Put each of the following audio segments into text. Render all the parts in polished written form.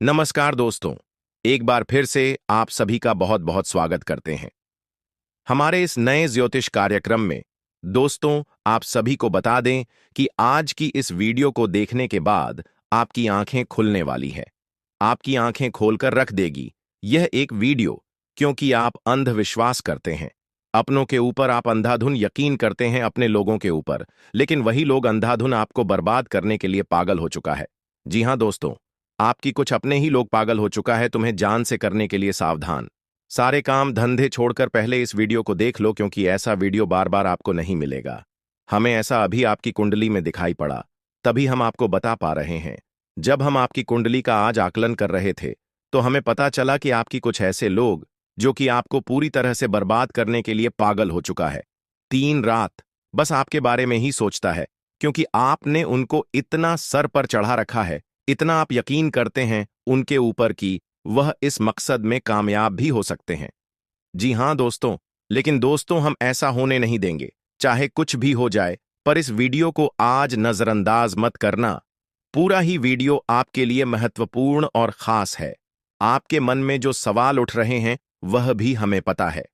नमस्कार दोस्तों। एक बार फिर से आप सभी का बहुत बहुत स्वागत करते हैं हमारे इस नए ज्योतिष कार्यक्रम में। दोस्तों, आप सभी को बता दें कि आज की इस वीडियो को देखने के बाद आपकी आंखें खुलने वाली है। आपकी आंखें खोलकर रख देगी यह एक वीडियो, क्योंकि आप अंधविश्वास करते हैं। अपनों के ऊपर आप अंधाधुन यकीन करते हैं, अपने लोगों के ऊपर, लेकिन वही लोग अंधाधुन आपको बर्बाद करने के लिए पागल हो चुका है। जी हां दोस्तों, आपकी कुछ अपने ही लोग पागल हो चुका है। तुम्हें जान से करने के लिए सावधान। सारे काम धंधे छोड़कर पहले इस वीडियो को देख लो, क्योंकि ऐसा वीडियो बार बार आपको नहीं मिलेगा। हमें ऐसा अभी आपकी कुंडली में दिखाई पड़ा, तभी हम आपको बता पा रहे हैं। जब हम आपकी कुंडली का आज आकलन कर रहे थे, तो हमें पता चला कि आपकी कुछ ऐसे लोग जो कि आपको पूरी तरह से बर्बाद करने के लिए पागल हो चुका है। 3 रात बस आपके बारे में ही सोचता है, क्योंकि आपने उनको इतना सर पर चढ़ा रखा है, इतना आप यकीन करते हैं उनके ऊपर कि वह इस मकसद में कामयाब भी हो सकते हैं। जी हां दोस्तों, लेकिन दोस्तों हम ऐसा होने नहीं देंगे। चाहे कुछ भी हो जाए, पर इस वीडियो को आज नजरअंदाज मत करना। पूरा ही वीडियो आपके लिए महत्वपूर्ण और खास है। आपके मन में जो सवाल उठ रहे हैं वह भी हमें पता है।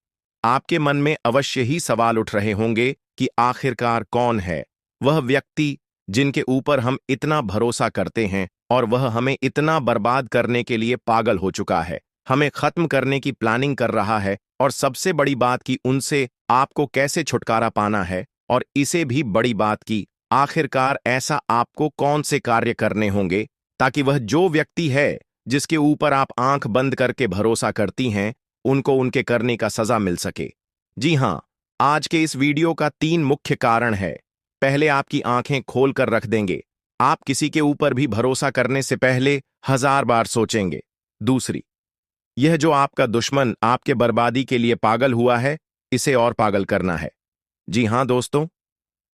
आपके मन में अवश्य ही सवाल उठ रहे होंगे कि आखिरकार कौन है वह व्यक्ति जिनके ऊपर हम इतना भरोसा करते हैं और वह हमें इतना बर्बाद करने के लिए पागल हो चुका है, हमें खत्म करने की प्लानिंग कर रहा है, और सबसे बड़ी बात कि उनसे आपको कैसे छुटकारा पाना है, और इसे भी बड़ी बात कि आखिरकार ऐसा आपको कौन से कार्य करने होंगे ताकि वह जो व्यक्ति है जिसके ऊपर आप आंख बंद करके भरोसा करती हैं, उनको उनके करने का सजा मिल सके। जी हां, आज के इस वीडियो का 3 मुख्य कारण है। पहले, आपकी आंखें खोल कर रख देंगे। आप किसी के ऊपर भी भरोसा करने से पहले 1000 बार सोचेंगे। दूसरी, यह जो आपका दुश्मन आपके बर्बादी के लिए पागल हुआ है, इसे और पागल करना है। जी हां दोस्तों,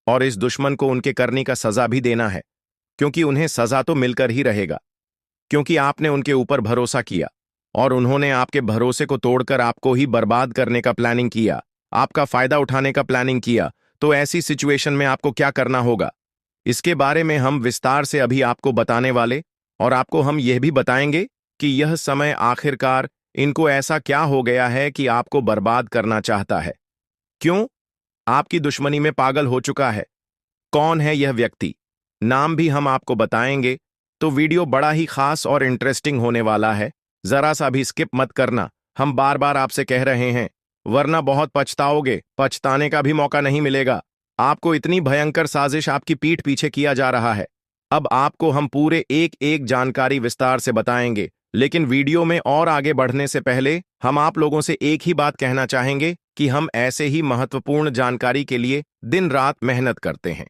और इस दुश्मन को उनके करने का सजा भी देना है, क्योंकि उन्हें सजा तो मिलकर ही रहेगा, क्योंकि आपने उनके ऊपर भरोसा किया और उन्होंने आपके भरोसे को तोड़कर आपको ही बर्बाद करने का प्लानिंग किया, आपका फायदा उठाने का प्लानिंग किया। तो ऐसी सिचुएशन में आपको क्या करना होगा, इसके बारे में हम विस्तार से अभी आपको बताने वाले, और आपको हम यह भी बताएंगे कि यह समय आखिरकार इनको ऐसा क्या हो गया है कि आपको बर्बाद करना चाहता है। क्यों आपकी दुश्मनी में पागल हो चुका है, कौन है यह व्यक्ति, नाम भी हम आपको बताएंगे। तो वीडियो बड़ा ही खास और इंटरेस्टिंग होने वाला है। जरा सा भी स्किप मत करना, हम बार बार आपसे कह रहे हैं, वरना बहुत पछताओगे, पछताने का भी मौका नहीं मिलेगा। आपको इतनी भयंकर साजिश आपकी पीठ पीछे किया जा रहा है। अब आपको हम पूरे एक एक जानकारी विस्तार से बताएंगे, लेकिन वीडियो में और आगे बढ़ने से पहले हम आप लोगों से एक ही बात कहना चाहेंगे कि हम ऐसे ही महत्वपूर्ण जानकारी के लिए दिन रात मेहनत करते हैं,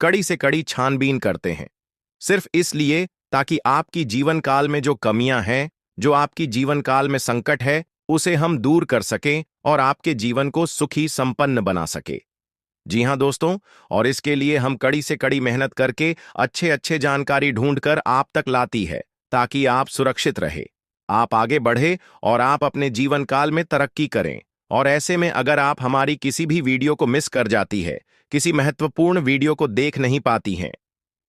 कड़ी से कड़ी छानबीन करते हैं, सिर्फ इसलिए ताकि आपकी जीवन काल में जो कमियां हैं, जो आपकी जीवन काल में संकट है, उसे हम दूर कर सकें और आपके जीवन को सुखी संपन्न बना सके। जी हां दोस्तों, और इसके लिए हम कड़ी से कड़ी मेहनत करके अच्छे अच्छे जानकारी ढूंढकर आप तक लाती है, ताकि आप सुरक्षित रहे, आप आगे बढ़े और आप अपने जीवन काल में तरक्की करें। और ऐसे में अगर आप हमारी किसी भी वीडियो को मिस कर जाती है, किसी महत्वपूर्ण वीडियो को देख नहीं पाती हैं,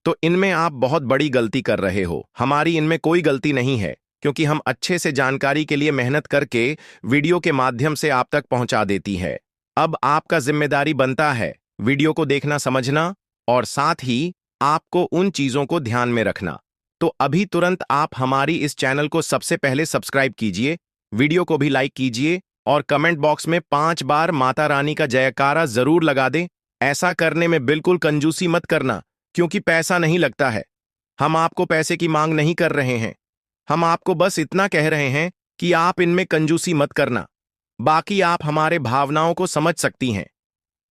तो इनमें आप बहुत बड़ी गलती कर रहे हो। हमारी इनमें कोई गलती नहीं है, क्योंकि हम अच्छे से जानकारी के लिए मेहनत करके वीडियो के माध्यम से आप तक पहुंचा देती है। अब आपका जिम्मेदारी बनता है वीडियो को देखना, समझना, और साथ ही आपको उन चीजों को ध्यान में रखना। तो अभी तुरंत आप हमारी इस चैनल को सबसे पहले सब्सक्राइब कीजिए, वीडियो को भी लाइक कीजिए, और कमेंट बॉक्स में 5 बार माता रानी का जयकारा जरूर लगा दें। ऐसा करने में बिल्कुल कंजूसी मत करना, क्योंकि पैसा नहीं लगता है। हम आपको पैसे की मांग नहीं कर रहे हैं, हम आपको बस इतना कह रहे हैं कि आप इनमें कंजूसी मत करना। बाकी आप हमारे भावनाओं को समझ सकती हैं।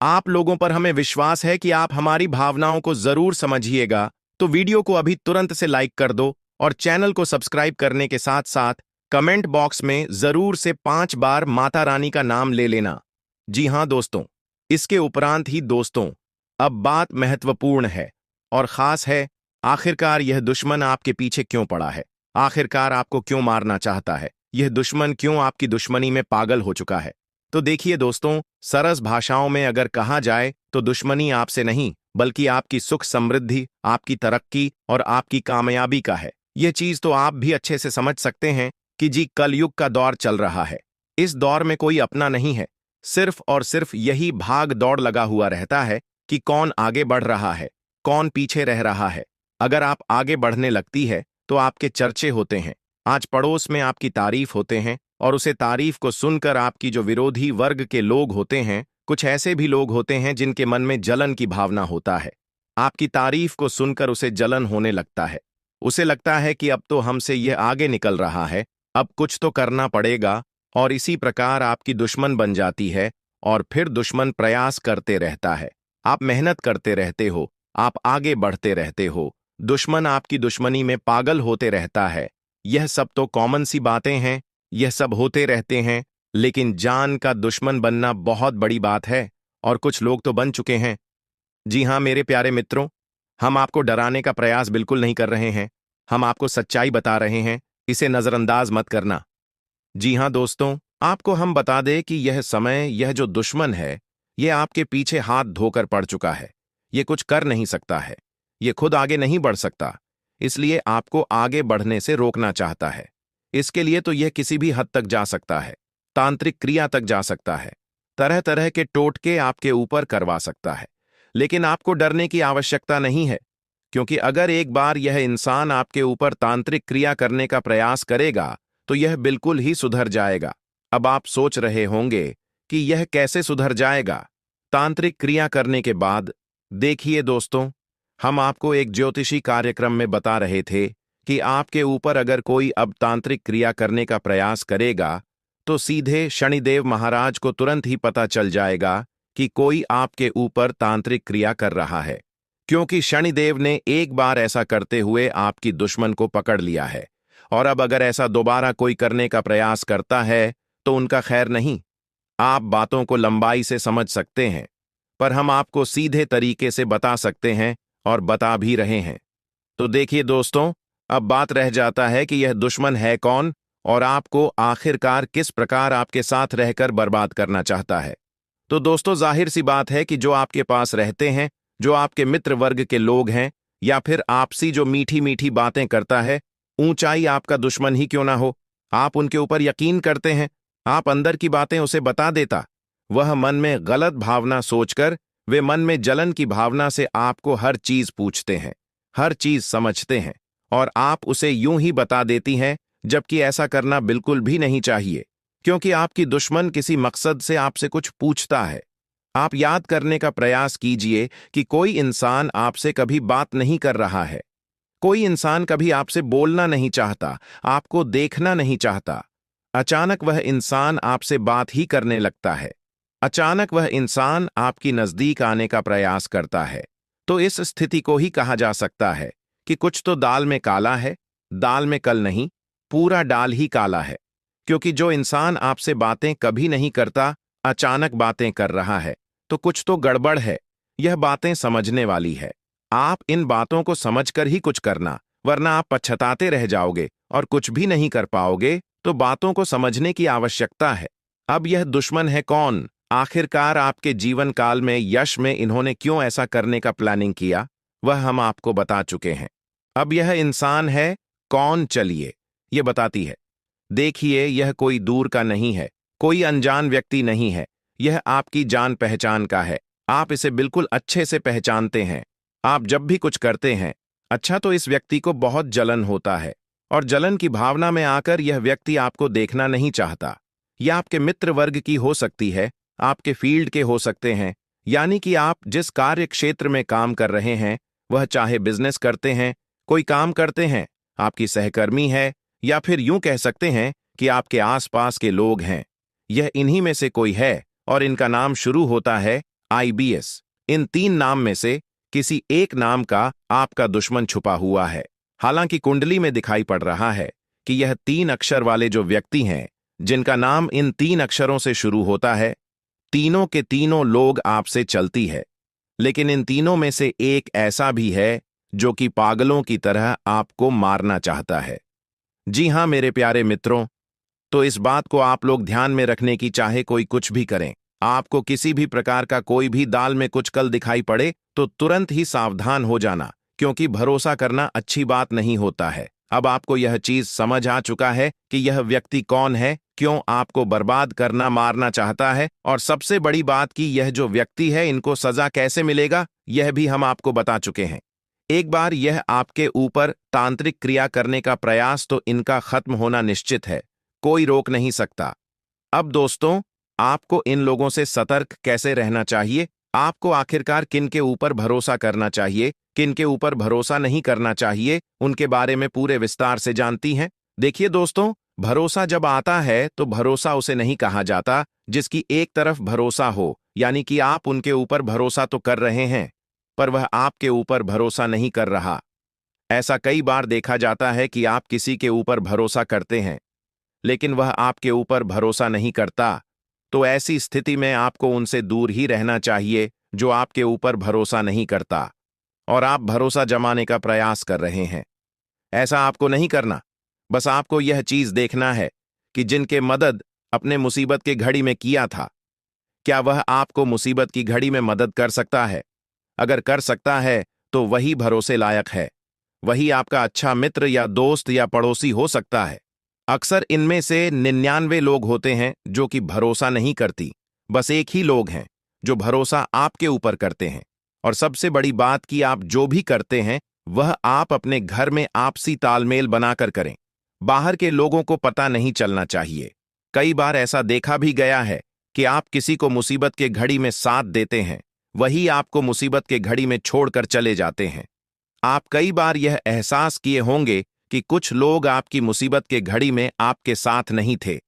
आप लोगों पर हमें विश्वास है कि आप हमारी भावनाओं को जरूर समझिएगा। तो वीडियो को अभी तुरंत से लाइक कर दो, और चैनल को सब्सक्राइब करने के साथ साथ कमेंट बॉक्स में जरूर से 5 बार माता रानी का नाम ले लेना। जी हां दोस्तों, इसके उपरांत ही दोस्तों, अब बात महत्वपूर्ण है और खास है। आखिरकार यह दुश्मन आपके पीछे क्यों पड़ा है, आखिरकार आपको क्यों मारना चाहता है, यह दुश्मन क्यों आपकी दुश्मनी में पागल हो चुका है। तो देखिए दोस्तों, सरस भाषाओं में अगर कहा जाए तो दुश्मनी आपसे नहीं, बल्कि आपकी सुख समृद्धि, आपकी तरक्की और आपकी कामयाबी का है। ये चीज तो आप भी अच्छे से समझ सकते हैं कि जी कलयुग का दौर चल रहा है। इस दौर में कोई अपना नहीं है, सिर्फ और सिर्फ यही भाग दौड़ लगा हुआ रहता है कि कौन आगे बढ़ रहा है, कौन पीछे रह रहा है। अगर आप आगे बढ़ने लगती है तो आपके चर्चे होते हैं, आज पड़ोस में आपकी तारीफ होते हैं, और उसे तारीफ को सुनकर आपकी जो विरोधी वर्ग के लोग होते हैं, कुछ ऐसे भी लोग होते हैं जिनके मन में जलन की भावना होता है। आपकी तारीफ को सुनकर उसे जलन होने लगता है। उसे लगता है कि अब तो हमसे यह आगे निकल रहा है, अब कुछ तो करना पड़ेगा, और इसी प्रकार आपकी दुश्मन बन जाती है। और फिर दुश्मन प्रयास करते रहता है, आप मेहनत करते रहते हो, आप आगे बढ़ते रहते हो, दुश्मन आपकी दुश्मनी में पागल होते रहता है। यह सब तो कॉमन सी बातें हैं, यह सब होते रहते हैं, लेकिन जान का दुश्मन बनना बहुत बड़ी बात है, और कुछ लोग तो बन चुके हैं। जी हाँ मेरे प्यारे मित्रों, हम आपको डराने का प्रयास बिल्कुल नहीं कर रहे हैं, हम आपको सच्चाई बता रहे हैं, इसे नजरअंदाज मत करना। जी हाँ दोस्तों, आपको हम बता दें कि यह समय, यह जो दुश्मन है, यह आपके पीछे हाथ धोकर पड़ चुका है। यह कुछ कर नहीं सकता है, यह खुद आगे नहीं बढ़ सकता, इसलिए आपको आगे बढ़ने से रोकना चाहता है। इसके लिए तो यह किसी भी हद तक जा सकता है, तांत्रिक क्रिया तक जा सकता है, तरह तरह के टोटके आपके ऊपर करवा सकता है। लेकिन आपको डरने की आवश्यकता नहीं है, क्योंकि अगर एक बार यह इंसान आपके ऊपर तांत्रिक क्रिया करने का प्रयास करेगा तो यह बिल्कुल ही सुधर जाएगा। अब आप सोच रहे होंगे कि यह कैसे सुधर जाएगा तांत्रिक क्रिया करने के बाद। देखिए दोस्तों, हम आपको एक ज्योतिषी कार्यक्रम में बता रहे थे कि आपके ऊपर अगर कोई अब तांत्रिक क्रिया करने का प्रयास करेगा तो सीधे शनिदेव महाराज को तुरंत ही पता चल जाएगा कि कोई आपके ऊपर तांत्रिक क्रिया कर रहा है, क्योंकि शनिदेव ने एक बार ऐसा करते हुए आपकी दुश्मन को पकड़ लिया है। और अब अगर ऐसा दोबारा कोई करने का प्रयास करता है तो उनका खैर नहीं। आप बातों को लंबाई से समझ सकते हैं, पर हम आपको सीधे तरीके से बता सकते हैं और बता भी रहे हैं। तो देखिए दोस्तों, अब बात रह जाता है कि यह दुश्मन है कौन और आपको आखिरकार किस प्रकार आपके साथ रहकर बर्बाद करना चाहता है। तो दोस्तों, जाहिर सी बात है कि जो आपके पास रहते हैं, जो आपके मित्र वर्ग के लोग हैं, या फिर आपसी जो मीठी मीठी बातें करता है, ऊंचाई आपका दुश्मन ही क्यों ना हो, आप उनके ऊपर यकीन करते हैं, आप अंदर की बातें उसे बता देता, वह मन में गलत भावना सोचकर, वे मन में जलन की भावना से आपको हर चीज पूछते हैं, हर चीज समझते हैं, और आप उसे यूं ही बता देती हैं, जबकि ऐसा करना बिल्कुल भी नहीं चाहिए, क्योंकि आपकी दुश्मन किसी मकसद से आपसे कुछ पूछता है। आप याद करने का प्रयास कीजिए कि कोई इंसान आपसे कभी बात नहीं कर रहा है, कोई इंसान कभी आपसे बोलना नहीं चाहता, आपको देखना नहीं चाहता। अचानक वह इंसान आपसे बात ही करने लगता है, अचानक वह इंसान आपकी नजदीक आने का प्रयास करता है। तो इस स्थिति को ही कहा जा सकता है कि कुछ तो दाल में काला है, दाल में कल नहीं, पूरा डाल ही काला है। क्योंकि जो इंसान आपसे बातें कभी नहीं करता, अचानक बातें कर रहा है, तो कुछ तो गड़बड़ है, यह बातें समझने वाली है। आप इन बातों को समझकर ही कुछ करना, वरना आप पछताते रह जाओगे और कुछ भी नहीं कर पाओगे। तो बातों को समझने की आवश्यकता है। अब यह दुश्मन है कौन, आखिरकार आपके जीवन काल में, यश में इन्होंने क्यों ऐसा करने का प्लानिंग किया, वह हम आपको बता चुके हैं। अब यह इंसान है कौन, चलिए यह बताती है। देखिए, यह कोई दूर का नहीं है, कोई अनजान व्यक्ति नहीं है, यह आपकी जान पहचान का है। आप इसे बिल्कुल अच्छे से पहचानते हैं। आप जब भी कुछ करते हैं, अच्छा, तो इस व्यक्ति को बहुत जलन होता है, और जलन की भावना में आकर यह व्यक्ति आपको देखना नहीं चाहता। यह आपके मित्र वर्ग की हो सकती है, आपके फील्ड के हो सकते हैं, यानी कि आप जिस कार्य क्षेत्र में काम कर रहे हैं, वह चाहे बिजनेस करते हैं, कोई काम करते हैं, आपकी सहकर्मी है, या फिर यूं कह सकते हैं कि आपके आसपास के लोग हैं। यह इन्हीं में से कोई है, और इनका नाम शुरू होता है IBS। इन 3 नाम में से किसी एक नाम का आपका दुश्मन छुपा हुआ है। हालांकि कुंडली में दिखाई पड़ रहा है कि यह 3 अक्षर वाले जो व्यक्ति हैं, जिनका नाम इन 3 अक्षरों से शुरू होता है, तीनों के तीनों लोग आपसे चलती है। लेकिन इन तीनों में से एक ऐसा भी है जो कि पागलों की तरह आपको मारना चाहता है। जी हां मेरे प्यारे मित्रों, तो इस बात को आप लोग ध्यान में रखने की, चाहे कोई कुछ भी करें, आपको किसी भी प्रकार का कोई भी दाल में कुछ कल दिखाई पड़े तो तुरंत ही सावधान हो जाना, क्योंकि भरोसा करना अच्छी बात नहीं होता है। अब आपको यह चीज समझ आ चुका है कि यह व्यक्ति कौन है, क्यों आपको बर्बाद करना मारना चाहता है, और सबसे बड़ी बात कि यह जो व्यक्ति है इनको सजा कैसे मिलेगा यह भी हम आपको बता चुके हैं। एक बार यह आपके ऊपर तांत्रिक क्रिया करने का प्रयास तो इनका खत्म होना निश्चित है, कोई रोक नहीं सकता। अब दोस्तों, आपको इन लोगों से सतर्क कैसे रहना चाहिए, आपको आखिरकार किन के ऊपर भरोसा करना चाहिए, किन के ऊपर भरोसा नहीं करना चाहिए, उनके बारे में पूरे विस्तार से जानती हैं। देखिए दोस्तों, भरोसा जब आता है तो भरोसा उसे नहीं कहा जाता जिसकी एक तरफ भरोसा हो, यानी कि आप उनके ऊपर भरोसा तो कर रहे हैं पर वह आपके ऊपर भरोसा नहीं कर रहा। ऐसा कई बार देखा जाता है कि आप किसी के ऊपर भरोसा करते हैं लेकिन वह आपके ऊपर भरोसा नहीं करता, तो ऐसी स्थिति में आपको उनसे दूर ही रहना चाहिए जो आपके ऊपर भरोसा नहीं करता और आप भरोसा जमाने का प्रयास कर रहे हैं। ऐसा आपको नहीं करना। बस आपको यह चीज देखना है कि जिनके मदद अपने मुसीबत के घड़ी में किया था, क्या वह आपको मुसीबत की घड़ी में मदद कर सकता है? अगर कर सकता है तो वही भरोसे लायक है, वही आपका अच्छा मित्र या दोस्त या पड़ोसी हो सकता है। अक्सर इनमें से 99 लोग होते हैं जो कि भरोसा नहीं करती, बस एक ही लोग हैं जो भरोसा आपके ऊपर करते हैं। और सबसे बड़ी बात कि आप जो भी करते हैं वह आप अपने घर में आपसी तालमेल बनाकर करें, बाहर के लोगों को पता नहीं चलना चाहिए। कई बार ऐसा देखा भी गया है कि आप किसी को मुसीबत के घड़ी में साथ देते हैं, वही आपको मुसीबत के घड़ी में छोड़कर चले जाते हैं। आप कई बार यह एहसास किए होंगे कि कुछ लोग आपकी मुसीबत के घड़ी में आपके साथ नहीं थे।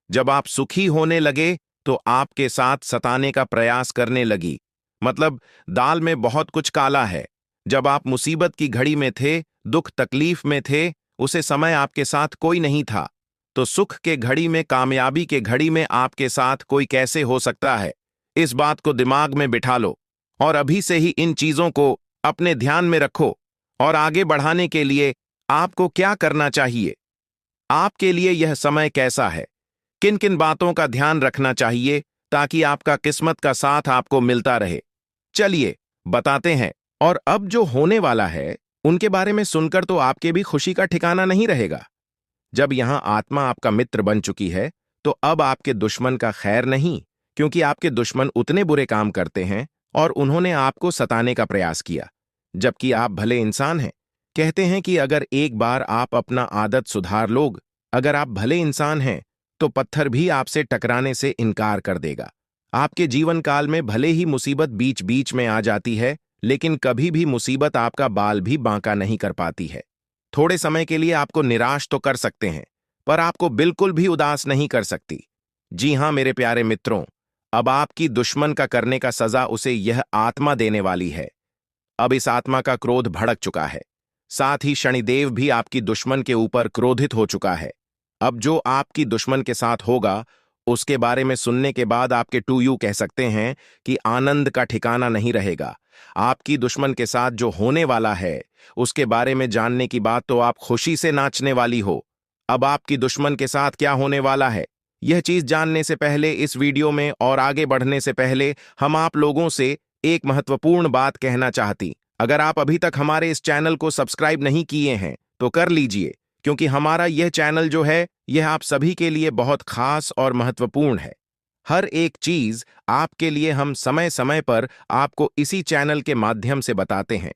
जब आप सुखी होने लगे तो आपके साथ सताने का प्रयास करने लगी। मतलब दाल में बहुत कुछ काला है। जब आप मुसीबत की घड़ी में थे, दुख तकलीफ में थे, उसे समय आपके साथ कोई नहीं था, तो सुख के घड़ी में, कामयाबी के घड़ी में आपके साथ कोई कैसे हो सकता है? इस बात को दिमाग में बिठा लो और अभी से ही इन चीजों को अपने ध्यान में रखो। और आगे बढ़ाने के लिए आपको क्या करना चाहिए? आपके लिए यह समय कैसा है? किन किन बातों का ध्यान रखना चाहिए ताकि आपका किस्मत का साथ आपको मिलता रहे? चलिए बताते हैं। और अब जो होने वाला है उनके बारे में सुनकर तो आपके भी खुशी का ठिकाना नहीं रहेगा। जब यहां आत्मा आपका मित्र बन चुकी है तो अब आपके दुश्मन का खैर नहीं, क्योंकि आपके दुश्मन उतने बुरे काम करते हैं और उन्होंने आपको सताने का प्रयास किया, जबकि आप भले इंसान हैं। कहते हैं कि अगर एक बार आप अपना आदत सुधार लोग, अगर आप भले इंसान हैं तो पत्थर भी आपसे टकराने से इनकार कर देगा। आपके जीवन काल में भले ही मुसीबत बीच बीच में आ जाती है, लेकिन कभी भी मुसीबत आपका बाल भी बांका नहीं कर पाती है। थोड़े समय के लिए आपको निराश तो कर सकते हैं, पर आपको बिल्कुल भी उदास नहीं कर सकती। जी हां मेरे प्यारे मित्रों, अब आपकी दुश्मन का करने का सजा उसे यह आत्मा देने वाली है। अब इस आत्मा का क्रोध भड़क चुका है, साथ ही शनिदेव भी आपकी दुश्मन के ऊपर क्रोधित हो चुका है। अब जो आपकी दुश्मन के साथ होगा उसके बारे में सुनने के बाद आपके टू यू कह सकते हैं कि आनंद का ठिकाना नहीं रहेगा। आपकी दुश्मन के साथ जो होने वाला है उसके बारे में जानने की बात तो आप खुशी से नाचने वाली हो। अब आपकी दुश्मन के साथ क्या होने वाला है, यह चीज जानने से पहले इस वीडियो में और आगे बढ़ने से पहले हम आप लोगों से एक महत्वपूर्ण बात कहना चाहती। अगर आप अभी तक हमारे इस चैनल को सब्सक्राइब नहीं किए हैं तो कर लीजिए, क्योंकि हमारा यह चैनल जो है यह आप सभी के लिए बहुत खास और महत्वपूर्ण है। हर एक चीज आपके लिए हम समय समय पर आपको इसी चैनल के माध्यम से बताते हैं।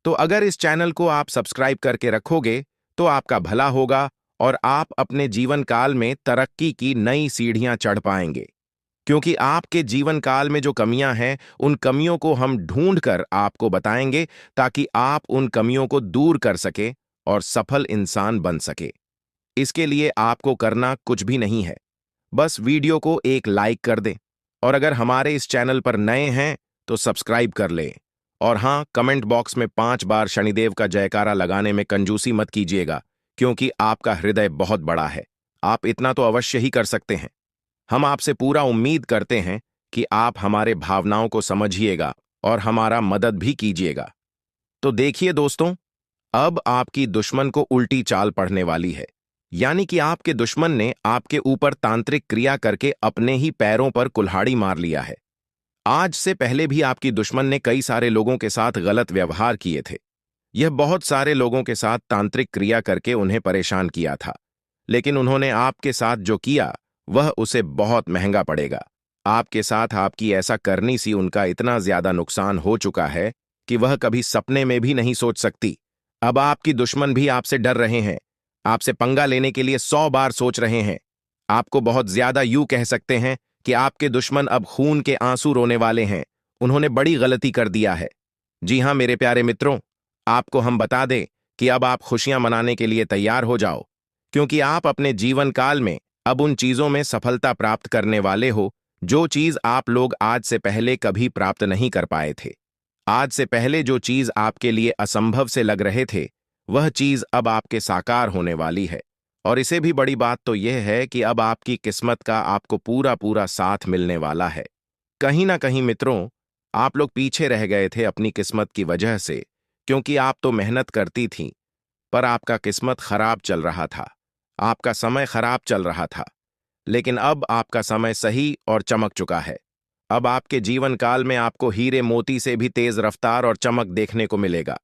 तो अगर इस चैनल को आप सब्सक्राइब करके रखोगे तो आपका भला होगा और आप अपने जीवन काल में तरक्की की नई सीढ़ियां चढ़ पाएंगे। क्योंकि आपके जीवन काल में जो कमियां हैं उन कमियों को हम ढूंढकर आपको बताएंगे ताकि आप उन कमियों को दूर कर सके और सफल इंसान बन सके। इसके लिए आपको करना कुछ भी नहीं है, बस वीडियो को एक लाइक कर दें और अगर हमारे इस चैनल पर नए हैं तो सब्सक्राइब कर लें। और हां, कमेंट बॉक्स में 5 बार शनिदेव का जयकारा लगाने में कंजूसी मत कीजिएगा, क्योंकि आपका हृदय बहुत बड़ा है। आप इतना तो अवश्य ही कर सकते हैं। हम आपसे पूरा उम्मीद करते हैं कि आप हमारे भावनाओं को समझिएगा और हमारा मदद भी कीजिएगा। तो देखिए दोस्तों, अब आपकी दुश्मन को उल्टी चाल पड़ने वाली है, यानी कि आपके दुश्मन ने आपके ऊपर तांत्रिक क्रिया करके अपने ही पैरों पर कुल्हाड़ी मार लिया है। आज से पहले भी आपकी दुश्मन ने कई सारे लोगों के साथ गलत व्यवहार किए थे, यह बहुत सारे लोगों के साथ तांत्रिक क्रिया करके उन्हें परेशान किया था, लेकिन उन्होंने आपके साथ जो किया वह उसे बहुत महंगा पड़ेगा। आपके साथ आपकी ऐसा करनी सी उनका इतना ज्यादा नुकसान हो चुका है कि वह कभी सपने में भी नहीं सोच सकती। अब आपकी दुश्मन भी आपसे डर रहे हैं, आपसे पंगा लेने के लिए 100 बार सोच रहे हैं। आपको बहुत ज्यादा यूं कह सकते हैं कि आपके दुश्मन अब खून के आंसू रोने वाले हैं। उन्होंने बड़ी गलती कर दिया है। जी हां मेरे प्यारे मित्रों, आपको हम बता दें कि अब आप खुशियां मनाने के लिए तैयार हो जाओ, क्योंकि आप अपने जीवन काल में अब उन चीजों में सफलता प्राप्त करने वाले हो जो चीज आप लोग आज से पहले कभी प्राप्त नहीं कर पाए थे। आज से पहले जो चीज आपके लिए असंभव से लग रहे थे, वह चीज अब आपके साकार होने वाली है। और इसे भी बड़ी बात तो यह है कि अब आपकी किस्मत का आपको पूरा पूरा साथ मिलने वाला है। कहीं ना कहीं मित्रों, आप लोग पीछे रह गए थे अपनी किस्मत की वजह से, क्योंकि आप तो मेहनत करती थीं, पर आपका किस्मत खराब चल रहा था, आपका समय खराब चल रहा था। लेकिन अब आपका समय सही और चमक चुका है। अब आपके जीवन काल में आपको हीरे मोती से भी तेज रफ्तार और चमक देखने को मिलेगा।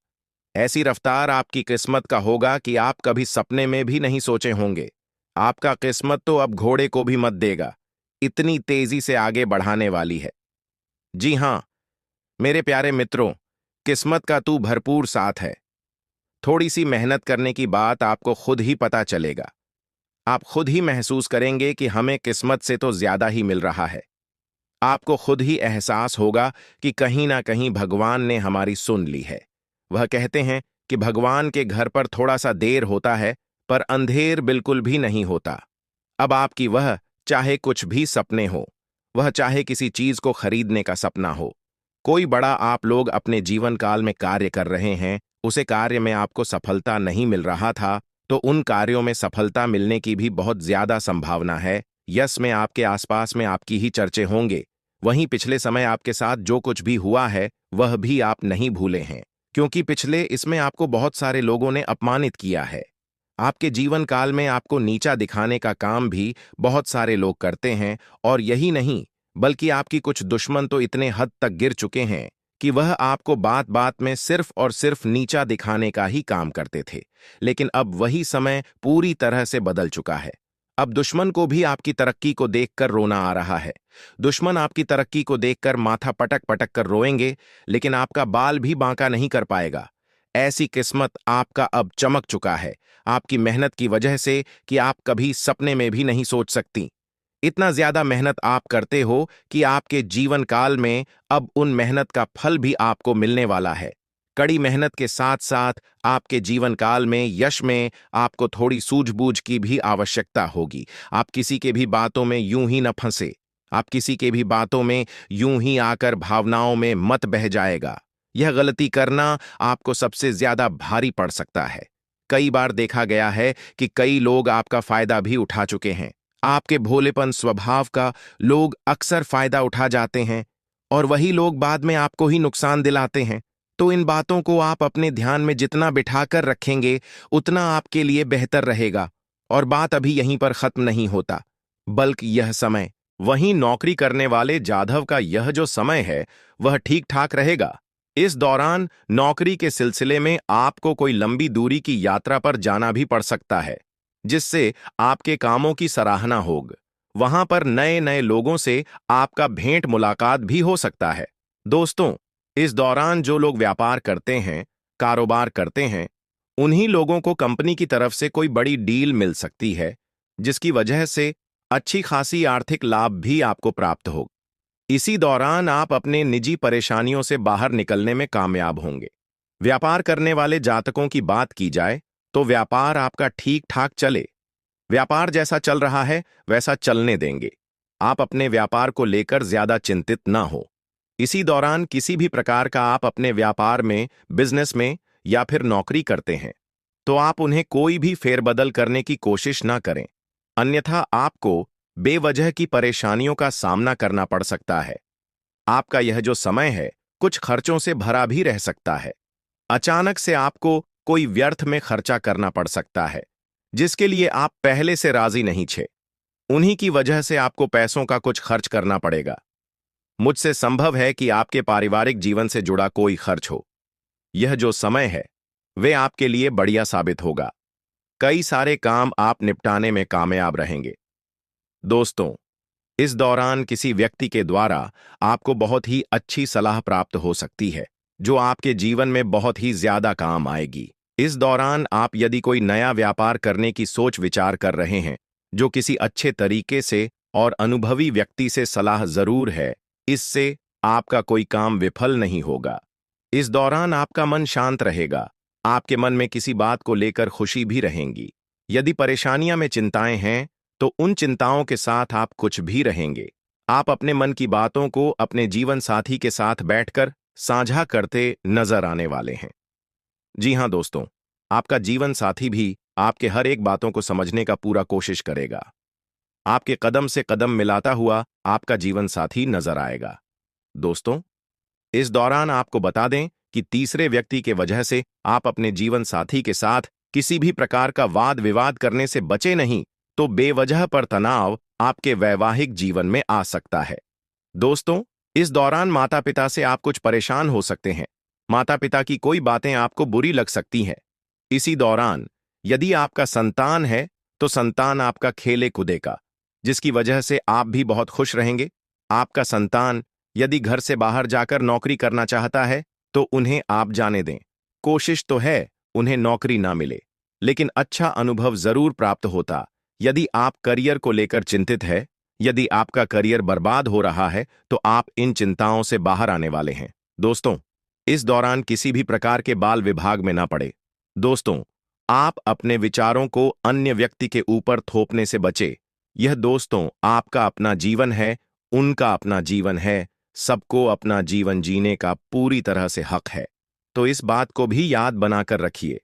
ऐसी रफ्तार आपकी किस्मत का होगा कि आप कभी सपने में भी नहीं सोचे होंगे। आपका किस्मत तो अब घोड़े को भी मत देगा, इतनी तेजी से आगे बढ़ाने वाली है। जी हां मेरे प्यारे मित्रों, किस्मत का तू भरपूर साथ है। थोड़ी सी मेहनत करने की बात आपको खुद ही पता चलेगा। आप खुद ही महसूस करेंगे कि हमें किस्मत से तो ज्यादा ही मिल रहा है। आपको खुद ही एहसास होगा कि कहीं ना कहीं भगवान ने हमारी सुन ली है। वह कहते हैं कि भगवान के घर पर थोड़ा सा देर होता है, पर अंधेर बिल्कुल भी नहीं होता। अब आपकी वह चाहे कुछ भी सपने हो, वह चाहे किसी चीज को खरीदने का सपना हो, कोई बड़ा आप लोग अपने जीवन काल में कार्य कर रहे हैं, उसे कार्य में आपको सफलता नहीं मिल रहा था, तो उन कार्यों में सफलता मिलने की भी बहुत ज्यादा संभावना है। यस में आपके आसपास में आपकी ही चर्चे होंगे। वहीं पिछले समय आपके साथ जो कुछ भी हुआ है वह भी आप नहीं भूले हैं, क्योंकि पिछले इसमें आपको बहुत सारे लोगों ने अपमानित किया है। आपके जीवन काल में आपको नीचा दिखाने का काम भी बहुत सारे लोग करते हैं, और यही नहीं बल्कि आपकी कुछ दुश्मन तो इतने हद तक गिर चुके हैं कि वह आपको बात बात में सिर्फ और सिर्फ नीचा दिखाने का ही काम करते थे। लेकिन अब वही समय पूरी तरह से बदल चुका है। अब दुश्मन को भी आपकी तरक्की को देखकर रोना आ रहा है। दुश्मन आपकी तरक्की को देखकर माथा पटक पटक कर रोएंगे, लेकिन आपका बाल भी बांका नहीं कर पाएगा। ऐसी किस्मत आपका अब चमक चुका है, आपकी मेहनत की वजह से, कि आप कभी सपने में भी नहीं सोच सकती। इतना ज्यादा मेहनत आप करते हो कि आपके जीवन काल में अब उन मेहनत का फल भी आपको मिलने वाला है। कड़ी मेहनत के साथ साथ आपके जीवन काल में यश में आपको थोड़ी सूझबूझ की भी आवश्यकता होगी। आप किसी के भी बातों में यूं ही न फंसे। आप किसी के भी बातों में यूं ही आकर भावनाओं में मत बह जाएगा। यह गलती करना आपको सबसे ज्यादा भारी पड़ सकता है। कई बार देखा गया है कि कई लोग आपका फायदा भी उठा चुके हैं। आपके भोलेपन स्वभाव का लोग अक्सर फायदा उठा जाते हैं, और वही लोग बाद में आपको ही नुकसान दिलाते हैं। तो इन बातों को आप अपने ध्यान में जितना बिठाकर रखेंगे, उतना आपके लिए बेहतर रहेगा। और बात अभी यहीं पर खत्म नहीं होता, बल्कि यह समय, वहीं नौकरी करने वाले जाधव का यह जो समय है वह ठीक ठाक रहेगा। इस दौरान नौकरी के सिलसिले में आपको कोई लंबी दूरी की यात्रा पर जाना भी पड़ सकता है, जिससे आपके कामों की सराहना होगी। वहां पर नए नए लोगों से आपका भेंट मुलाकात भी हो सकता है। दोस्तों, इस दौरान जो लोग व्यापार करते हैं, कारोबार करते हैं, उन्हीं लोगों को कंपनी की तरफ से कोई बड़ी डील मिल सकती है, जिसकी वजह से अच्छी खासी आर्थिक लाभ भी आपको प्राप्त हो। इसी दौरान आप अपने निजी परेशानियों से बाहर निकलने में कामयाब होंगे। व्यापार करने वाले जातकों की बात की जाए तो व्यापार आपका ठीक ठाक चले। व्यापार जैसा चल रहा है वैसा चलने देंगे। आप अपने व्यापार को लेकर ज्यादा चिंतित ना हो। इसी दौरान किसी भी प्रकार का आप अपने व्यापार में, बिजनेस में या फिर नौकरी करते हैं, तो आप उन्हें कोई भी फेरबदल करने की कोशिश ना करें, अन्यथा आपको बेवजह की परेशानियों का सामना करना पड़ सकता है। आपका यह जो समय है कुछ खर्चों से भरा भी रह सकता है। अचानक से आपको कोई व्यर्थ में खर्चा करना पड़ सकता है, जिसके लिए आप पहले से राजी नहीं थे। उन्हीं की वजह से आपको पैसों का कुछ खर्च करना पड़ेगा। मुझसे संभव है कि आपके पारिवारिक जीवन से जुड़ा कोई खर्च हो। यह जो समय है वे आपके लिए बढ़िया साबित होगा। कई सारे काम आप निपटाने में कामयाब रहेंगे। दोस्तों, इस दौरान किसी व्यक्ति के द्वारा आपको बहुत ही अच्छी सलाह प्राप्त हो सकती है, जो आपके जीवन में बहुत ही ज्यादा काम आएगी। इस दौरान आप यदि कोई नया व्यापार करने की सोच विचार कर रहे हैं, जो किसी अच्छे तरीके से और अनुभवी व्यक्ति से सलाह जरूर है, इससे आपका कोई काम विफल नहीं होगा। इस दौरान आपका मन शांत रहेगा, आपके मन में किसी बात को लेकर खुशी भी रहेंगी। यदि परेशानियां में चिंताएं हैं, तो उन चिंताओं के साथ आप कुछ भी रहेंगे। आप अपने मन की बातों को अपने जीवन साथी के साथ बैठकर साझा करते नजर आने वाले हैं। जी हां दोस्तों, आपका जीवन साथी भी आपके हर एक बातों को समझने का पूरा कोशिश करेगा। आपके कदम से कदम मिलाता हुआ आपका जीवन साथी नजर आएगा। दोस्तों, इस दौरान आपको बता दें कि तीसरे व्यक्ति के वजह से आप अपने जीवन साथी के साथ किसी भी प्रकार का वाद विवाद करने से बचे नहीं, तो बेवजह पर तनाव आपके वैवाहिक जीवन में आ सकता है। दोस्तों, इस दौरान माता पिता से आप कुछ परेशान हो सकते हैं। माता पिता की कोई बातें आपको बुरी लग सकती हैं। इसी दौरान यदि आपका संतान है, तो संतान आपका खेले कूदेगा, जिसकी वजह से आप भी बहुत खुश रहेंगे। आपका संतान यदि घर से बाहर जाकर नौकरी करना चाहता है, तो उन्हें आप जाने दें। कोशिश तो है उन्हें नौकरी ना मिले, लेकिन अच्छा अनुभव जरूर प्राप्त होता। यदि आप करियर को लेकर चिंतित है, यदि आपका करियर बर्बाद हो रहा है, तो आप इन चिंताओं से बाहर आने वाले हैं। दोस्तों, इस दौरान किसी भी प्रकार के बाल विभाग में ना पड़े। दोस्तों, आप अपने विचारों को अन्य व्यक्ति के ऊपर थोपने से बचे। यह दोस्तों आपका अपना जीवन है, उनका अपना जीवन है, सबको अपना जीवन जीने का पूरी तरह से हक है। तो इस बात को भी याद बनाकर रखिए।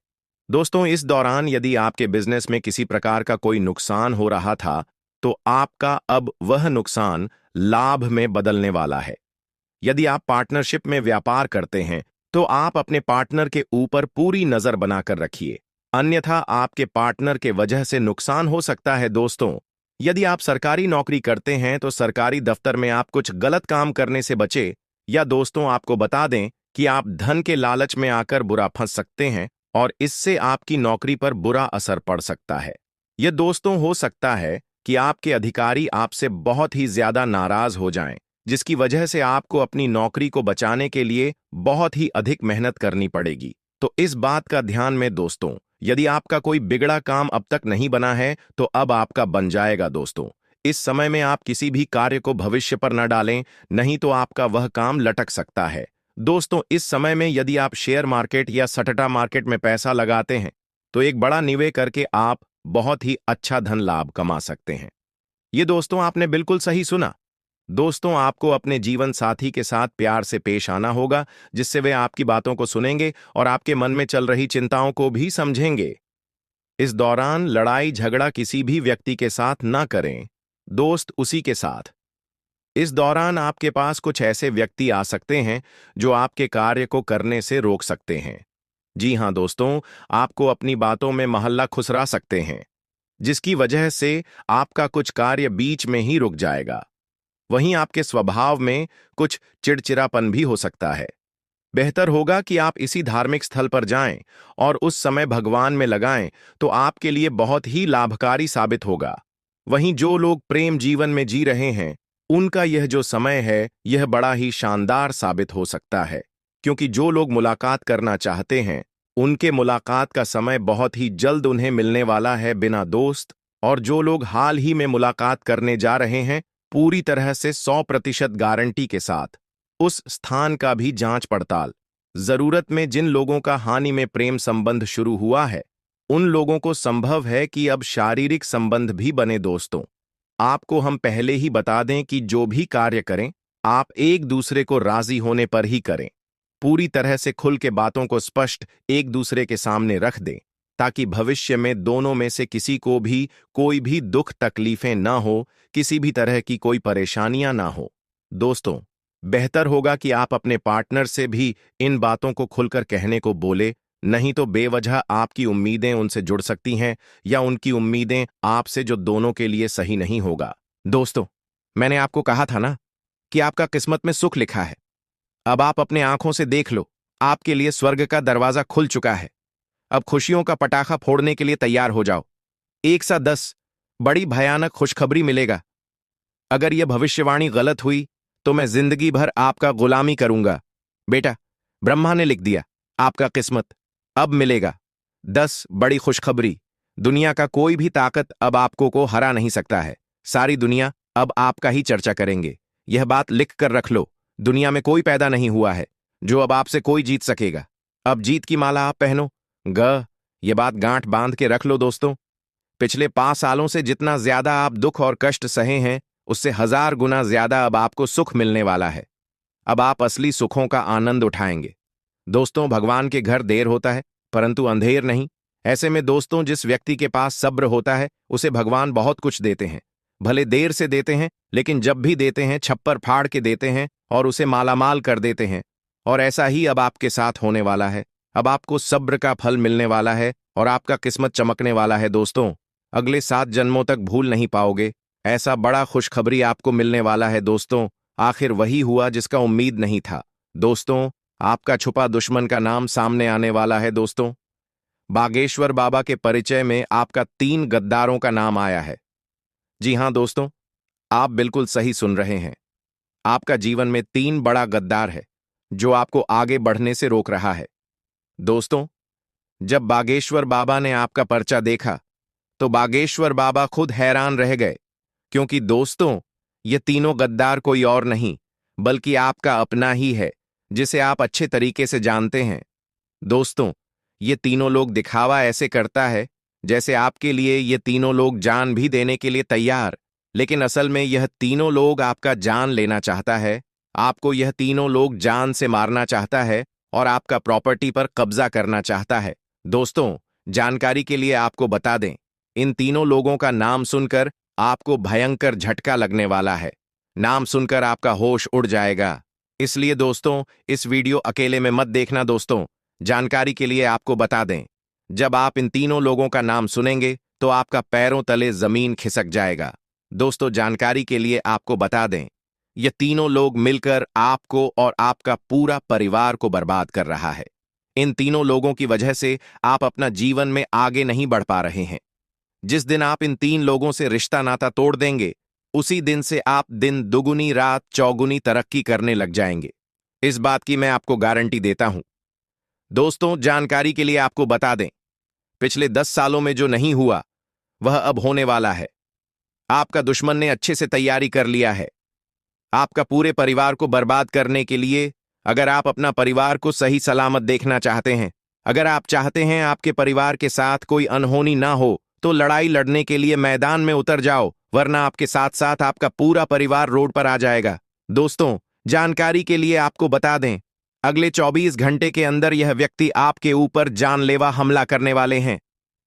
दोस्तों, इस दौरान यदि आपके बिजनेस में किसी प्रकार का कोई नुकसान हो रहा था, तो आपका अब वह नुकसान लाभ में बदलने वाला है। यदि आप पार्टनरशिप में व्यापार करते हैं, तो आप अपने पार्टनर के ऊपर पूरी नजर बनाकर रखिए, अन्यथा आपके पार्टनर के वजह से नुकसान हो सकता है। दोस्तों, यदि आप सरकारी नौकरी करते हैं, तो सरकारी दफ्तर में आप कुछ गलत काम करने से बचे। या दोस्तों, आपको बता दें कि आप धन के लालच में आकर बुरा फंस सकते हैं और इससे आपकी नौकरी पर बुरा असर पड़ सकता है। यह दोस्तों हो सकता है कि आपके अधिकारी आपसे बहुत ही ज्यादा नाराज हो जाएं, जिसकी वजह से आपको अपनी नौकरी को बचाने के लिए बहुत ही अधिक मेहनत करनी पड़ेगी। तो इस बात का ध्यान में दोस्तों, यदि आपका कोई बिगड़ा काम अब तक नहीं बना है, तो अब आपका बन जाएगा। दोस्तों, इस समय में आप किसी भी कार्य को भविष्य पर न डालें, नहीं तो आपका वह काम लटक सकता है। दोस्तों, इस समय में यदि आप शेयर मार्केट या सट्टा मार्केट में पैसा लगाते हैं, तो एक बड़ा निवेश करके आप बहुत ही अच्छा धन लाभ कमा सकते हैं। ये दोस्तों आपने बिल्कुल सही सुना। दोस्तों, आपको अपने जीवन साथी के साथ प्यार से पेश आना होगा, जिससे वे आपकी बातों को सुनेंगे और आपके मन में चल रही चिंताओं को भी समझेंगे। इस दौरान लड़ाई झगड़ा किसी भी व्यक्ति के साथ ना करें, दोस्त उसी के साथ। इस दौरान आपके पास कुछ ऐसे व्यक्ति आ सकते हैं जो आपके कार्य को करने से रोक सकते हैं। जी हां दोस्तों, आपको अपनी बातों में महल्ला खुसरा सकते हैं, जिसकी वजह से आपका कुछ कार्य बीच में ही रुक जाएगा। वहीं आपके स्वभाव में कुछ चिड़चिड़ापन भी हो सकता है। बेहतर होगा कि आप इसी धार्मिक स्थल पर जाएं और उस समय भगवान में लगाएं, तो आपके लिए बहुत ही लाभकारी साबित होगा। वहीं जो लोग प्रेम जीवन में जी रहे हैं, उनका यह जो समय है, यह बड़ा ही शानदार साबित हो सकता है, क्योंकि जो लोग मुलाकात करना चाहते हैं, उनके मुलाकात का समय बहुत ही जल्द उन्हें मिलने वाला है बिना दोस्त। और जो लोग हाल ही में मुलाकात करने जा रहे हैं, पूरी तरह से 100% गारंटी के साथ उस स्थान का भी जांच पड़ताल। जरूरत में जिन लोगों का हानि में प्रेम संबंध शुरू हुआ है, उन लोगों को संभव है कि अब शारीरिक संबंध भी बने। दोस्तों, आपको हम पहले ही बता दें कि जो भी कार्य करें, आप एक दूसरे को राजी होने पर ही करें। पूरी तरह से खुल के बातों को स्पष्ट एक दूसरे के सामने रख दें, ताकि भविष्य में दोनों में से किसी को भी कोई भी दुख तकलीफें ना हो, किसी भी तरह की कोई परेशानियां ना हो। दोस्तों, बेहतर होगा कि आप अपने पार्टनर से भी इन बातों को खुलकर कहने को बोले, नहीं तो बेवजह आपकी उम्मीदें उनसे जुड़ सकती हैं या उनकी उम्मीदें आपसे, जो दोनों के लिए सही नहीं होगा। दोस्तों, मैंने आपको कहा था ना कि आपका किस्मत में सुख लिखा है। अब आप अपने आंखों से देख लो, आपके लिए स्वर्ग का दरवाजा खुल चुका है। अब खुशियों का पटाखा फोड़ने के लिए तैयार हो जाओ। 1 सा 10 बड़ी भयानक खुशखबरी मिलेगा। अगर यह भविष्यवाणी गलत हुई तो मैं जिंदगी भर आपका गुलामी करूंगा। बेटा, ब्रह्मा ने लिख दिया, आपका किस्मत अब मिलेगा। 10 बड़ी खुशखबरी। दुनिया का कोई भी ताकत अब आपको को हरा नहीं सकता है। सारी दुनिया अब आपका ही चर्चा करेंगे। यह बात लिख कर रख लो। दुनिया में कोई पैदा नहीं हुआ है जो अब आपसे कोई जीत सकेगा। अब जीत की माला आप पहनो। ये बात गांठ बांध के रख लो दोस्तों। पिछले 5 सालों से जितना ज्यादा आप दुख और कष्ट सहे हैं, उससे 1000 गुना ज्यादा अब आपको सुख मिलने वाला है। अब आप असली सुखों का आनंद उठाएंगे। दोस्तों, भगवान के घर देर होता है परंतु अंधेर नहीं। ऐसे में दोस्तों, जिस व्यक्ति के पास सब्र होता है उसे भगवान बहुत कुछ देते हैं। भले देर से देते हैं, लेकिन जब भी देते हैं छप्पर फाड़ के देते हैं और उसे मालामाल कर देते हैं। और ऐसा ही अब आपके साथ होने वाला है। अब आपको सब्र का फल मिलने वाला है और आपका किस्मत चमकने वाला है। दोस्तों, अगले 7 जन्मों तक भूल नहीं पाओगे, ऐसा बड़ा खुशखबरी आपको मिलने वाला है। दोस्तों, आखिर वही हुआ जिसका उम्मीद नहीं था। दोस्तों, आपका छुपा दुश्मन का नाम सामने आने वाला है। दोस्तों, बागेश्वर बाबा के परिचय में आपका 3 गद्दारों का नाम आया है। जी हां दोस्तों, आप बिल्कुल सही सुन रहे हैं। आपका जीवन में 3 बड़ा गद्दार है जो आपको आगे बढ़ने से रोक रहा है। दोस्तों, जब बागेश्वर बाबा ने आपका पर्चा देखा तो बागेश्वर बाबा खुद हैरान रह गए, क्योंकि दोस्तों, ये तीनों गद्दार कोई और नहीं बल्कि आपका अपना ही है, जिसे आप अच्छे तरीके से जानते हैं। दोस्तों, ये तीनों लोग दिखावा ऐसे करता है जैसे आपके लिए ये तीनों लोग जान भी देने के लिए तैयार, लेकिन असल में यह तीनों लोग आपका जान लेना चाहता है। आपको यह तीनों लोग जान से मारना चाहता है और आपका प्रॉपर्टी पर कब्जा करना चाहता है। दोस्तों, जानकारी के लिए आपको बता दें, इन तीनों लोगों का नाम सुनकर आपको भयंकर झटका लगने वाला है। नाम सुनकर आपका होश उड़ जाएगा। इसलिए दोस्तों, इस वीडियो अकेले में मत देखना। दोस्तों, जानकारी के लिए आपको बता दें, जब आप इन तीनों लोगों का नाम सुनेंगे तो आपका पैरों तले जमीन खिसक जाएगा। दोस्तों, जानकारी के लिए आपको बता दें, ये तीनों लोग मिलकर आपको और आपका पूरा परिवार को बर्बाद कर रहा है। इन तीनों लोगों की वजह से आप अपना जीवन में आगे नहीं बढ़ पा रहे हैं। जिस दिन आप इन 3 लोगों से रिश्ता नाता तोड़ देंगे, उसी दिन से आप दिन दुगुनी रात चौगुनी तरक्की करने लग जाएंगे। इस बात की मैं आपको गारंटी देता हूं। दोस्तों, जानकारी के लिए आपको बता दें, पिछले 10 सालों में जो नहीं हुआ वह अब होने वाला है। आपका दुश्मन ने अच्छे से तैयारी कर लिया है आपका पूरे परिवार को बर्बाद करने के लिए। अगर आप अपना परिवार को सही सलामत देखना चाहते हैं, अगर आप चाहते हैं आपके परिवार के साथ कोई अनहोनी ना हो, तो लड़ाई लड़ने के लिए मैदान में उतर जाओ, वरना आपके साथ साथ आपका पूरा परिवार रोड पर आ जाएगा। दोस्तों, जानकारी के लिए आपको बता दें, अगले 24 घंटे के अंदर यह व्यक्ति आपके ऊपर जानलेवा हमला करने वाले हैं।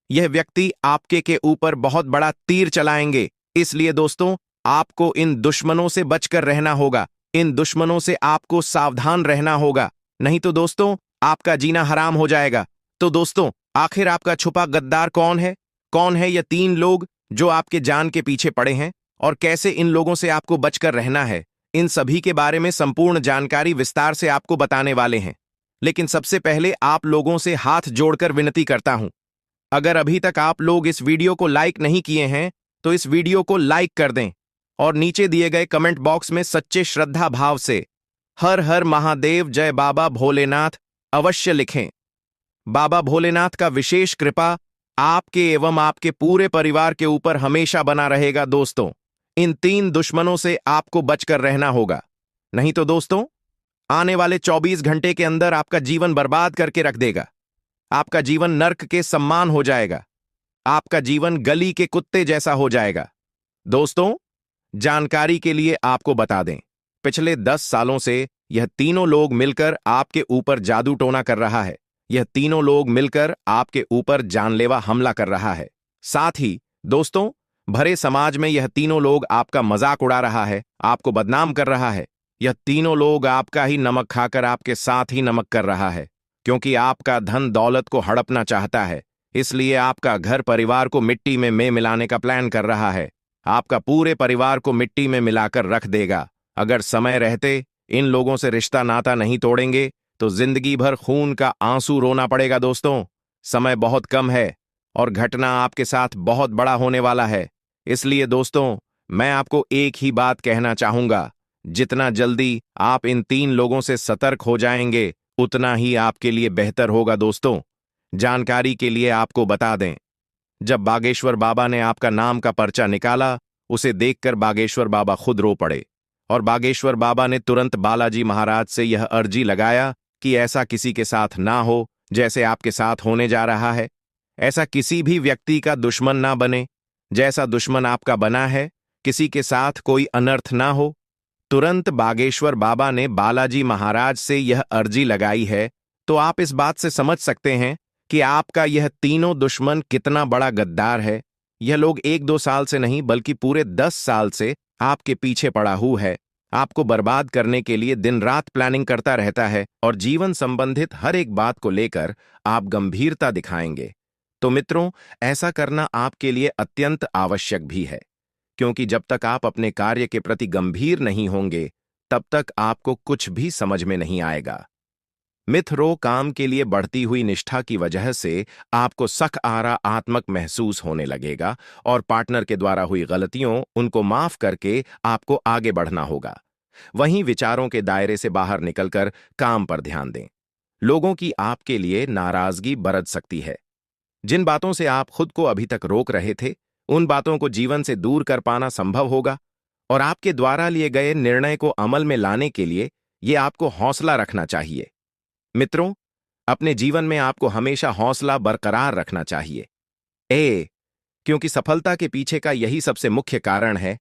यह व्यक्ति आपके के ऊपर बहुत बड़ा तीर चलाएंगे। इसलिए दोस्तों, आपको इन दुश्मनों से बचकर रहना होगा। इन दुश्मनों से आपको सावधान रहना होगा, नहीं तो दोस्तों आपका जीना हराम हो जाएगा। तो दोस्तों, आखिर आपका छुपा गद्दार कौन है? कौन है ये 3 लोग जो आपके जान के पीछे पड़े हैं और कैसे इन लोगों से आपको बचकर रहना है? इन सभी के बारे में संपूर्ण जानकारी विस्तार से आपको बताने वाले हैं। लेकिन सबसे पहले आप लोगों से हाथ जोड़कर विनती करता हूं, अगर अभी तक आप लोग इस वीडियो को लाइक नहीं किए हैं तो इस वीडियो को लाइक कर दें और नीचे दिए गए कमेंट बॉक्स में सच्चे श्रद्धा भाव से हर हर महादेव जय बाबा भोलेनाथ अवश्य लिखें। बाबा भोलेनाथ का विशेष कृपा आपके एवं आपके पूरे परिवार के ऊपर हमेशा बना रहेगा। दोस्तों, इन 3 दुश्मनों से आपको बचकर रहना होगा, नहीं तो दोस्तों आने वाले 24 घंटे के अंदर आपका जीवन बर्बाद करके रख देगा। आपका जीवन नर्क के समान हो जाएगा। आपका जीवन गली के कुत्ते जैसा हो जाएगा। दोस्तों, जानकारी के लिए आपको बता दें, पिछले 10 सालों से यह तीनों लोग मिलकर आपके ऊपर जादू टोना कर रहा है। यह तीनों लोग मिलकर आपके ऊपर जानलेवा हमला कर रहा है। साथ ही दोस्तों, भरे समाज में यह तीनों लोग आपका मजाक उड़ा रहा है, आपको बदनाम कर रहा है। यह तीनों लोग आपका ही नमक खाकर आपके साथ ही नमक कर रहा है, क्योंकि आपका धन दौलत को हड़पना चाहता है। इसलिए आपका घर परिवार को मिट्टी में मिलाने का प्लान कर रहा है। आपका पूरे परिवार को मिट्टी में मिलाकर रख देगा। अगर समय रहते इन लोगों से रिश्ता नाता नहीं तोड़ेंगे तो जिंदगी भर खून का आंसू रोना पड़ेगा। दोस्तों, समय बहुत कम है और घटना आपके साथ बहुत बड़ा होने वाला है। इसलिए दोस्तों, मैं आपको एक ही बात कहना चाहूंगा, जितना जल्दी आप इन 3 लोगों से सतर्क हो जाएंगे, उतना ही आपके लिए बेहतर होगा। दोस्तों, जानकारी के लिए आपको बता दें, जब बागेश्वर बाबा ने आपका नाम का पर्चा निकाला, उसे देखकर बागेश्वर बाबा खुद रो पड़े और बागेश्वर बाबा ने तुरंत बालाजी महाराज से यह अर्जी लगाया कि ऐसा किसी के साथ ना हो जैसे आपके साथ होने जा रहा है। ऐसा किसी भी व्यक्ति का दुश्मन ना बने, जैसा दुश्मन आपका बना है, किसी के साथ कोई अनर्थ ना हो। तुरंत बागेश्वर बाबा ने बालाजी महाराज से यह अर्जी लगाई है, तो आप इस बात से समझ सकते हैं कि आपका यह तीनों दुश्मन कितना बड़ा गद्दार है। यह लोग 1-2 साल से नहीं बल्कि पूरे 10 साल से आपके पीछे पड़ा हुआ है, आपको बर्बाद करने के लिए दिन रात प्लानिंग करता रहता है और जीवन संबंधित हर एक बात को लेकर आप गंभीरता दिखाएंगे। तो मित्रों, ऐसा करना आपके लिए अत्यंत आवश्यक भी है, क्योंकि जब तक आप अपने कार्य के प्रति गंभीर नहीं होंगे, तब तक आपको कुछ भी समझ में नहीं आएगा। मित्रों, काम के लिए बढ़ती हुई निष्ठा की वजह से आपको सकारात्मक महसूस होने लगेगा और पार्टनर के द्वारा हुई गलतियों उनको माफ करके आपको आगे बढ़ना होगा। वहीं विचारों के दायरे से बाहर निकलकर काम पर ध्यान दें। लोगों की आपके लिए नाराजगी बरत सकती है। जिन बातों से आप खुद को अभी तक रोक रहे थे, उन बातों को जीवन से दूर कर पाना संभव होगा और आपके द्वारा लिए गए निर्णय को अमल में लाने के लिए ये आपको हौसला रखना चाहिए। मित्रों, अपने जीवन में आपको हमेशा हौसला बरकरार रखना चाहिए। क्योंकि सफलता के पीछे का यही सबसे मुख्य कारण है।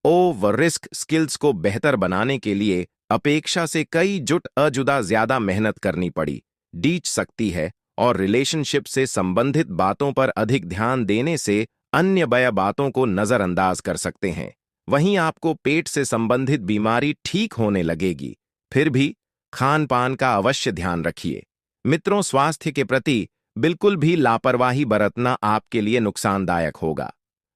रिस्क स्किल्स को बेहतर बनाने के लिए अपेक्षा से कई जुट अजुदा ज्यादा मेहनत करनी पड़ी डीच सकती है और रिलेशनशिप से संबंधित बातों पर अधिक ध्यान देने से अन्य बया बातों को नजरअंदाज कर सकते हैं। वहीं आपको पेट से संबंधित बीमारी ठीक होने लगेगी। फिर भी खान पान का अवश्य ध्यान रखिए। मित्रों, स्वास्थ्य के प्रति बिल्कुल भी लापरवाही बरतना आपके लिए नुकसानदायक होगा।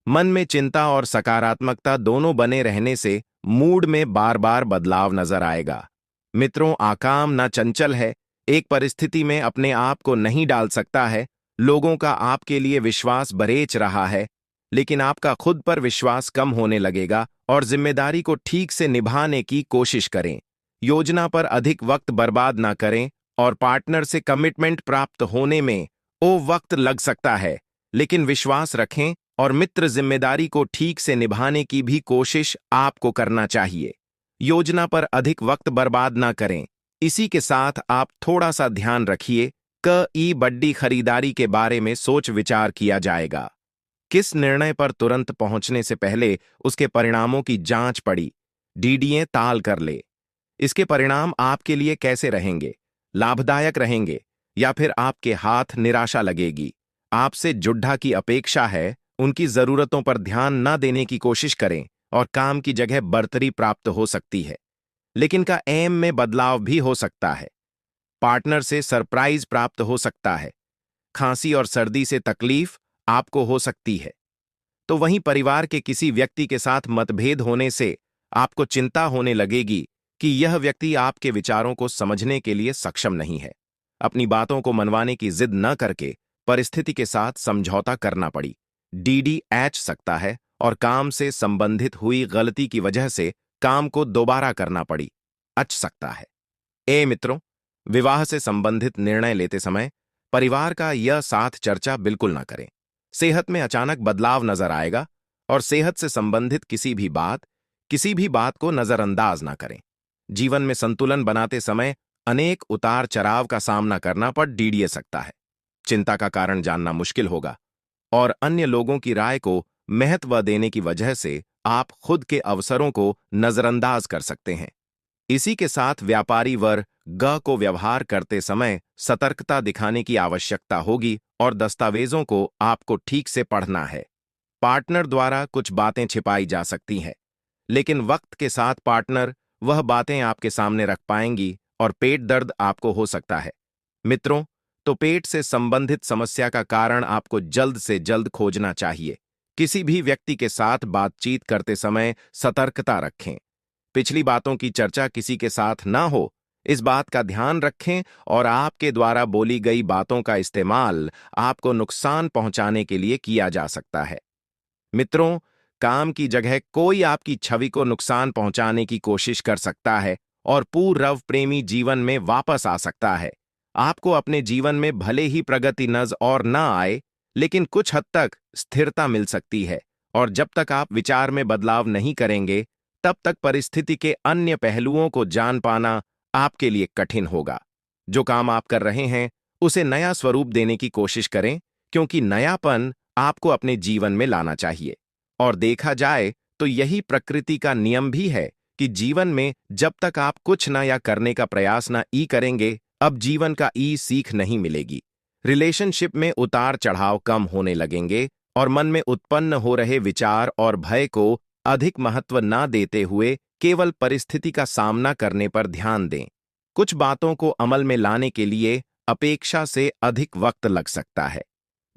मन में चिंता और सकारात्मकता दोनों बने रहने से मूड में बार बार बदलाव नजर आएगा। मित्रों, आकाम ना चंचल है, एक परिस्थिति में अपने आप को नहीं डाल सकता है। लोगों का आपके लिए विश्वास बरेच रहा है, लेकिन आपका खुद पर विश्वास कम होने लगेगा और जिम्मेदारी को ठीक से निभाने की कोशिश करें। योजना पर अधिक वक्त बर्बाद ना करें और पार्टनर से कमिटमेंट प्राप्त होने में वक्त लग सकता है, लेकिन विश्वास रखें और मित्र जिम्मेदारी को ठीक से निभाने की भी कोशिश आपको करना चाहिए। योजना पर अधिक वक्त बर्बाद ना करें। इसी के साथ आप थोड़ा सा ध्यान रखिए बड्डी खरीदारी के बारे में सोच विचार किया जाएगा। किस निर्णय पर तुरंत पहुंचने से पहले उसके परिणामों की जांच पड़ी डीडीए ताल कर ले। इसके परिणाम आपके लिए कैसे रहेंगे, लाभदायक रहेंगे या फिर आपके हाथ निराशा लगेगी। आपसे जुड्ढा की अपेक्षा है, उनकी जरूरतों पर ध्यान न देने की कोशिश करें और काम की जगह बढ़तरी प्राप्त हो सकती है, लेकिन का एम में बदलाव भी हो सकता है। पार्टनर से सरप्राइज प्राप्त हो सकता है। खांसी और सर्दी से तकलीफ आपको हो सकती है। तो वहीं परिवार के किसी व्यक्ति के साथ मतभेद होने से आपको चिंता होने लगेगी कि यह व्यक्ति आपके विचारों को समझने के लिए सक्षम नहीं है। अपनी बातों को मनवाने की जिद न करके परिस्थिति के साथ समझौता करना पड़ी डीडीएच सकता है और काम से संबंधित हुई गलती की वजह से काम को दोबारा करना पड़ी अच सकता है। मित्रों, विवाह से संबंधित निर्णय लेते समय परिवार का यह साथ चर्चा बिल्कुल ना करें। सेहत में अचानक बदलाव नजर आएगा और सेहत से संबंधित किसी भी बात को नजरअंदाज ना करें। जीवन में संतुलन बनाते समय अनेक उतार चढ़ाव का सामना करना पड़ डीडीए सकता है। चिंता का कारण जानना मुश्किल होगा और अन्य लोगों की राय को महत्व देने की वजह से आप खुद के अवसरों को नजरअंदाज कर सकते हैं। इसी के साथ व्यापारी वर्ग को व्यवहार करते समय सतर्कता दिखाने की आवश्यकता होगी और दस्तावेजों को आपको ठीक से पढ़ना है। पार्टनर द्वारा कुछ बातें छिपाई जा सकती हैं, लेकिन वक्त के साथ पार्टनर वह बातें आपके सामने रख पाएंगी और पेट दर्द आपको हो सकता है। मित्रों, तो पेट से संबंधित समस्या का कारण आपको जल्द से जल्द खोजना चाहिए। किसी भी व्यक्ति के साथ बातचीत करते समय सतर्कता रखें। पिछली बातों की चर्चा किसी के साथ ना हो, इस बात का ध्यान रखें और आपके द्वारा बोली गई बातों का इस्तेमाल आपको नुकसान पहुंचाने के लिए किया जा सकता है। मित्रों, काम की जगह कोई आपकी छवि को नुकसान पहुंचाने की कोशिश कर सकता है और पूर्व प्रेमी जीवन में वापस आ सकता है। आपको अपने जीवन में भले ही प्रगति नजर और ना आए, लेकिन कुछ हद तक स्थिरता मिल सकती है, और जब तक आप विचार में बदलाव नहीं करेंगे, तब तक परिस्थिति के अन्य पहलुओं को जान पाना आपके लिए कठिन होगा। जो काम आप कर रहे हैं, उसे नया स्वरूप देने की कोशिश करें, क्योंकि नयापन आपको अपने जीवन में लाना चाहिए। और देखा जाए तो यही प्रकृति का नियम भी है कि जीवन में जब तक आप कुछ नया करने का प्रयास ना ई करेंगे, अब जीवन का ई सीख नहीं मिलेगी। रिलेशनशिप में उतार चढ़ाव कम होने लगेंगे और मन में उत्पन्न हो रहे विचार और भय को अधिक महत्व ना देते हुए केवल परिस्थिति का सामना करने पर ध्यान दें। कुछ बातों को अमल में लाने के लिए अपेक्षा से अधिक वक्त लग सकता है।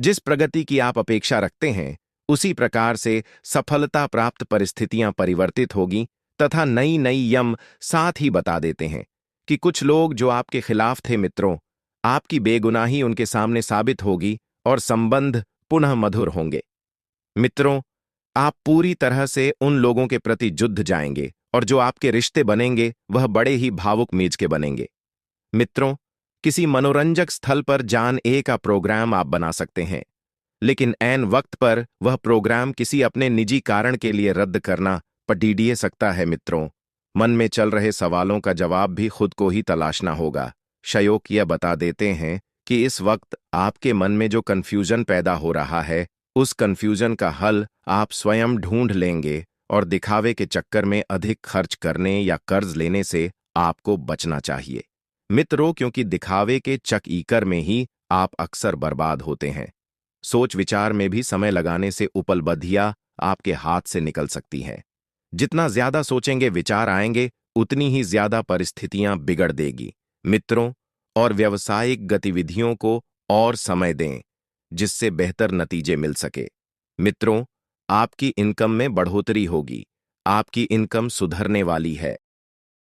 जिस प्रगति की आप अपेक्षा रखते हैं, उसी प्रकार से सफलता प्राप्त परिस्थितियां परिवर्तित होगी, तथा नई नई यम साथ ही बता देते हैं कि कुछ लोग जो आपके खिलाफ थे मित्रों, आपकी बेगुनाही उनके सामने साबित होगी और संबंध पुनः मधुर होंगे। मित्रों, आप पूरी तरह से उन लोगों के प्रति जुड़ जाएंगे और जो आपके रिश्ते बनेंगे वह बड़े ही भावुक मीज के बनेंगे। मित्रों, किसी मनोरंजक स्थल पर जान ए का प्रोग्राम आप बना सकते हैं, लेकिन ऐन वक्त पर वह प्रोग्राम किसी अपने निजी कारण के लिए रद्द करना पटीडिए सकता है। मित्रों, मन में चल रहे सवालों का जवाब भी खुद को ही तलाशना होगा। शयोक यह बता देते हैं कि इस वक्त आपके मन में जो कन्फ्यूजन पैदा हो रहा है, उस कन्फ्यूजन का हल आप स्वयं ढूंढ लेंगे और दिखावे के चक्कर में अधिक खर्च करने या कर्ज लेने से आपको बचना चाहिए। मित्रों, क्योंकि दिखावे के चक-ईकर में ही आप अक्सर बर्बाद होते हैं। सोच विचार में भी समय लगाने से उपलब्धियां आपके हाथ से निकल सकती हैं। जितना ज्यादा सोचेंगे विचार आएंगे, उतनी ही ज्यादा परिस्थितियां बिगड़ देगी। मित्रों, और व्यावसायिक गतिविधियों को और समय दें, जिससे बेहतर नतीजे मिल सके। मित्रों, आपकी इनकम में बढ़ोतरी होगी। आपकी इनकम सुधरने वाली है।